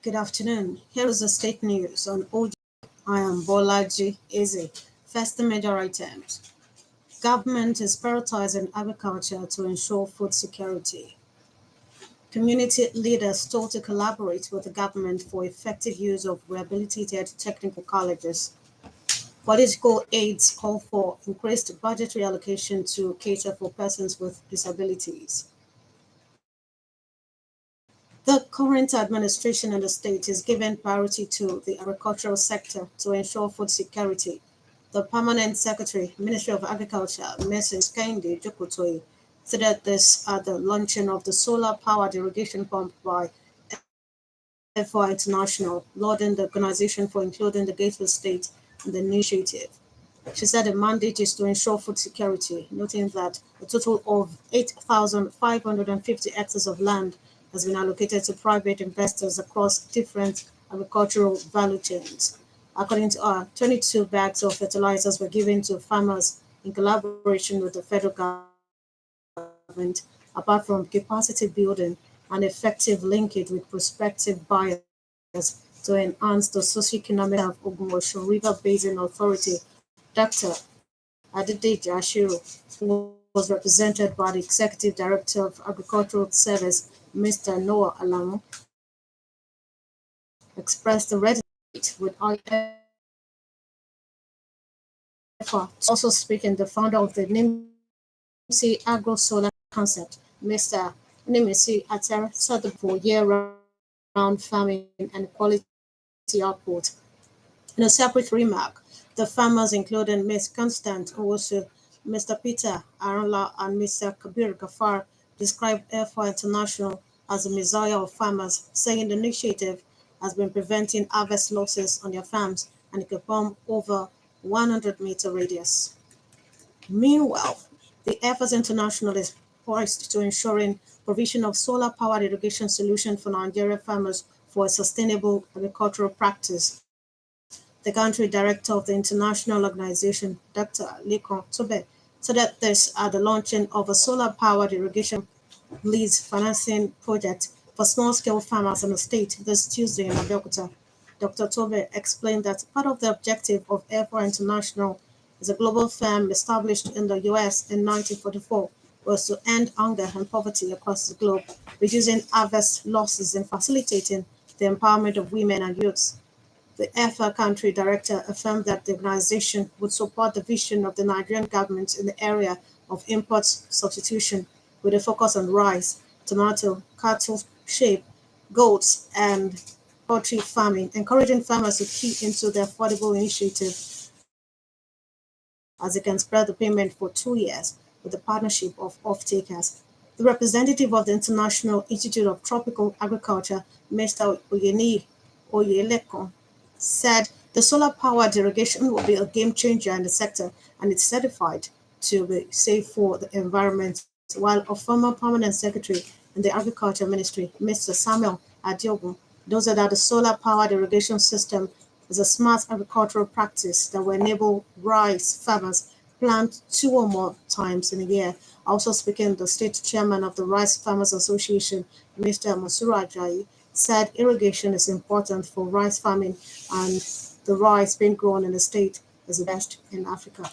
Good afternoon. Here is the state news on OG. I am Bolaji Eze. First, the major items. Government is prioritizing agriculture to ensure food security. Community leaders told to collaborate with the government for effective use of rehabilitated technical colleges. Political aides call for increased budgetary allocation to cater for persons with disabilities. The current administration in the state is giving priority to the agricultural sector to ensure food security. The Permanent Secretary, Ministry of Agriculture, Mrs. Kehinde Jokotoye, said this at the launching of the solar-powered irrigation pump by FY International, lauding the organization for including the Gateway State in the initiative. She said the mandate is to ensure food security, noting that a total of 8,550 hectares of land has been allocated to private investors across different agricultural value chains. According to her, 22 bags of fertilizers were given to farmers in collaboration with the federal government, apart from capacity building and effective linkage with prospective buyers to enhance the socioeconomic of Ogunwusi River Basin Authority. Dr. Adedeji Ashiru, who was represented by the Executive Director of Agricultural Service, Mr. Noah Alamu, expressed the readiness to collaborate with IFA. Also speaking, the founder of the NIMSI Agro Solar Concept, Mr. Nimisi Ater, said the for year-round farming and quality output. In a separate remark, the farmers, including Ms. Constant Owusu, Mr. Peter Aranla, and Mr. Kabir Gafar, described Air International as the messiah of farmers, saying the initiative has been preventing harvest losses on their farms and it could bomb over 100-meter radius. Meanwhile, the Efforts International is poised to ensuring provision of solar-powered irrigation solution for Nigerian farmers for a sustainable agricultural practice. The country director of the international organization, Dr. Lekon Tobe, said that this at the launching of a solar-powered irrigation lease financing project for small-scale farmers in the state this Tuesday in Abeokuta. Dr. Tobe explained that part of the objective of EFOR International is a global firm established in the US in 1944 was to end hunger and poverty across the globe, reducing harvest losses and facilitating the empowerment of women and youths. The EFA country director affirmed that the organization would support the vision of the Nigerian government in the area of import substitution with a focus on rice, tomato, cattle, sheep, goats, and poultry farming, encouraging farmers to key into the affordable initiative as they can spread the payment for 2 years with the partnership of off-takers. The representative of the International Institute of Tropical Agriculture, Mr. Oyelekon, said the solar-powered irrigation will be a game changer in the sector and it's certified to be safe for the environment, while a former permanent secretary in the Agriculture Ministry, Mr. Samuel Adiogun, noted that the solar-powered irrigation system is a smart agricultural practice that will enable rice farmers plant 2 or more times in a year. Also speaking, the state chairman of the Rice Farmers Association, Mr. Masuru Ajayi, said irrigation is important for rice farming and the rice being grown in the state is the best in Africa.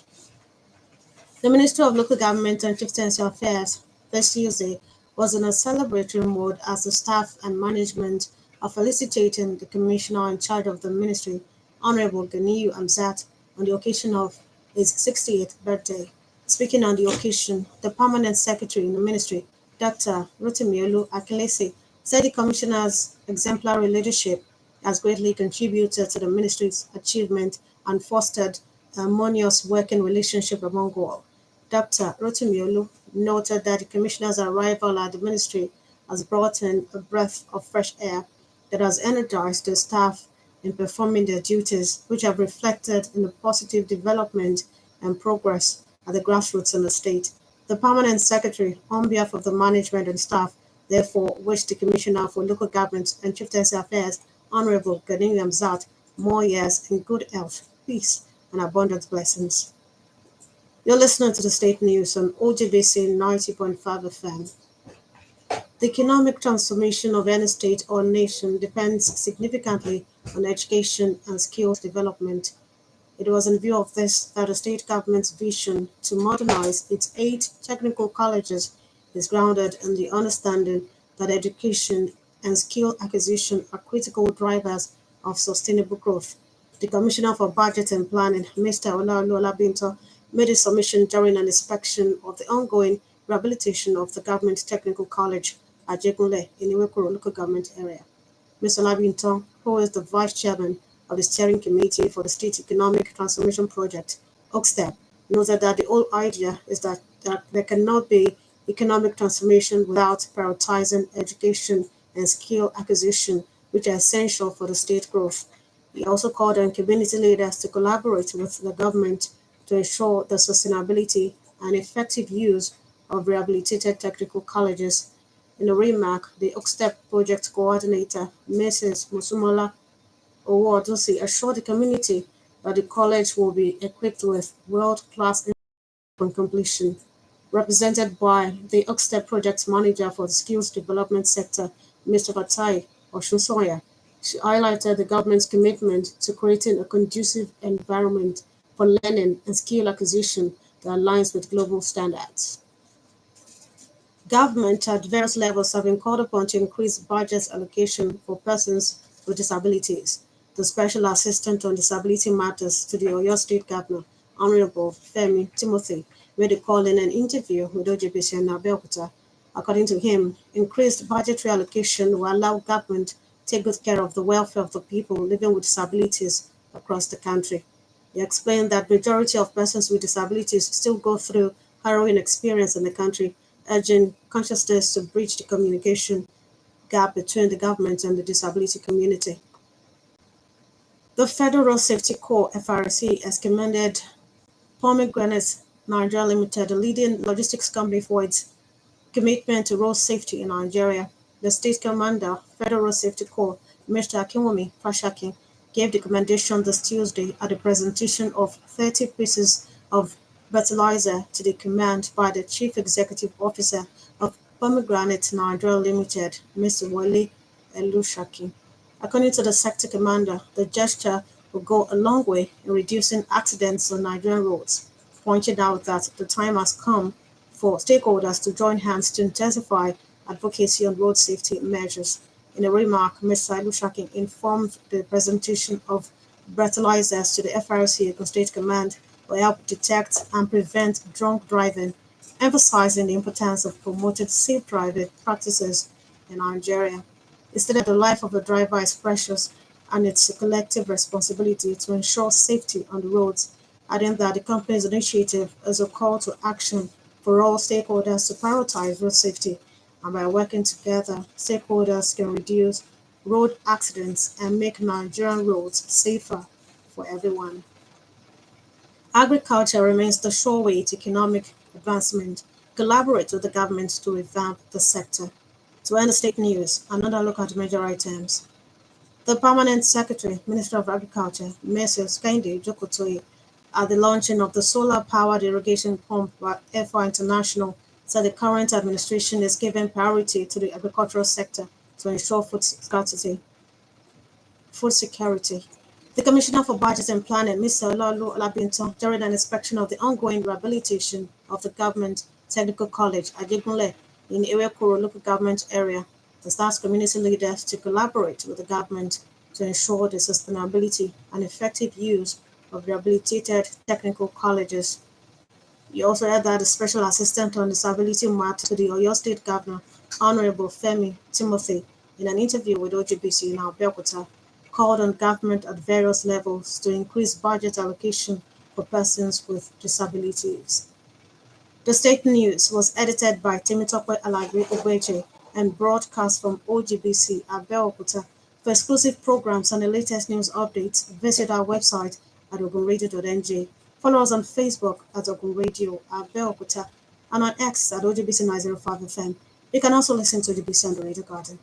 The Minister of Local Government and Chieftaincy Affairs this Tuesday was in a celebratory mood as the staff and management are felicitating the commissioner in charge of the ministry, Honorable Ganiyu Amzat, on the occasion of his 68th birthday. Speaking on the occasion, the permanent secretary in the ministry, Dr. Rotimiolu Akelese, said the commissioner's exemplary leadership has greatly contributed to the ministry's achievement and fostered a harmonious working relationship among all. Dr. Rotimiolu noted that the commissioner's arrival at the ministry has brought in a breath of fresh air that has energized the staff in performing their duties, which have reflected in the positive development and progress at the grassroots in the state. The permanent secretary, on behalf of the management and staff, therefore wished the Commissioner for Local Government and Chieftaincy Affairs, Honorable Gani Amzat, more years in good health, peace, and abundant blessings. You're listening to the state news on OGBC 90.5 FM. The economic transformation of any state or nation depends significantly on education and skills development. It was in view of this that the state government's vision to modernize its 8 technical colleges is grounded in the understanding that education and skill acquisition are critical drivers of sustainable growth. The Commissioner for Budget and Planning, Mr. Olaolu Olabinto, made a submission during an inspection of the ongoing rehabilitation of the Government Technical College at Jegunle in Iwekoro local government area. Mr. Labinton, who is the Vice Chairman of the Steering Committee for the State Economic Transformation Project, OXTEP, noted that the whole idea is that there cannot be economic transformation without prioritizing education and skill acquisition, which are essential for the state growth. He also called on community leaders to collaborate with the government to ensure the sustainability and effective use of rehabilitated technical colleges. In a remark, the OXTEP project coordinator, Mrs. Musumola Owodosi, assured the community that the college will be equipped with world-class upon completion. Represented by the OXTEP project manager for the skills development sector, Mr. Fatai Oshunsoya, she highlighted the government's commitment to creating a conducive environment for learning and skill acquisition that aligns with global standards. Government at various levels have been called upon to increase budget allocation for persons with disabilities. The Special Assistant on Disability Matters to the Oyo State Governor, Honorable Femi Timothy, made a call in an interview with OJBC in Abeokuta. According to him, increased budgetary allocation will allow government to take good care of the welfare of the people living with disabilities across the country. He explained that majority of persons with disabilities still go through harrowing experience in the country, urging consciousness to bridge the communication gap between the government and the disability community. The Federal Road Safety Corps (FRC) has commended Pomegranate Nigeria Limited, a leading logistics company, for its commitment to road safety in Nigeria. The State Commander, Federal Road Safety Corps, Mr. Akinwumi Fashakin, gave the commendation this Tuesday at the presentation of 30 pieces of fertilizer to the command by the Chief Executive Officer of Pomegranate Nigeria Limited, Mr. Wale Elushaki. According to the sector commander, the gesture will go a long way in reducing accidents on Nigerian roads, pointing out that the time has come for stakeholders to join hands to intensify advocacy on road safety measures. In a remark, Mr. Elushaki informed the presentation of breathalyzers to the FRC Ogun State Command will help detect and prevent drunk driving, emphasizing the importance of promoting safe driving practices in Nigeria. He stated the life of the driver is precious and it's a collective responsibility to ensure safety on the roads, adding that the company's initiative is a call to action for all stakeholders to prioritize road safety, and by working together, stakeholders can reduce road accidents and make Nigerian roads safer for everyone. Agriculture remains the sure way to economic advancement. Collaborate with the government to revamp the sector. To end the state news, another look at major items. The Permanent Secretary, Minister of Agriculture, Mrs. Kehinde Jokotoye, at the launching of the solar-powered irrigation pump by EFA International, said the current administration is giving priority to the agricultural sector to ensure food security. The Commissioner for Budget and Planning, Mr. Olaolu Olabinto, during an inspection of the ongoing rehabilitation of the Government Technical College at Ajegunle in Ewekoro local government area, has asked community leaders to collaborate with the government to ensure the sustainability and effective use of rehabilitated technical colleges. He also added that the Special Assistant on Disability Matters to the Oyo State Governor, Honorable Femi Timothy, in an interview with OGBC in Abeokuta, called on government at various levels to increase budget allocation for persons with disabilities. The state news was edited by Temitope Alagbe Ogbeche and broadcast from OGBC Abeokuta. For exclusive programs and the latest news updates, visit our website at ogunradio.ng. Follow us on Facebook at Ogun Radio Abeokuta and on X at OGBC 905 FM. You can also listen to OGBC on the Radio Garden.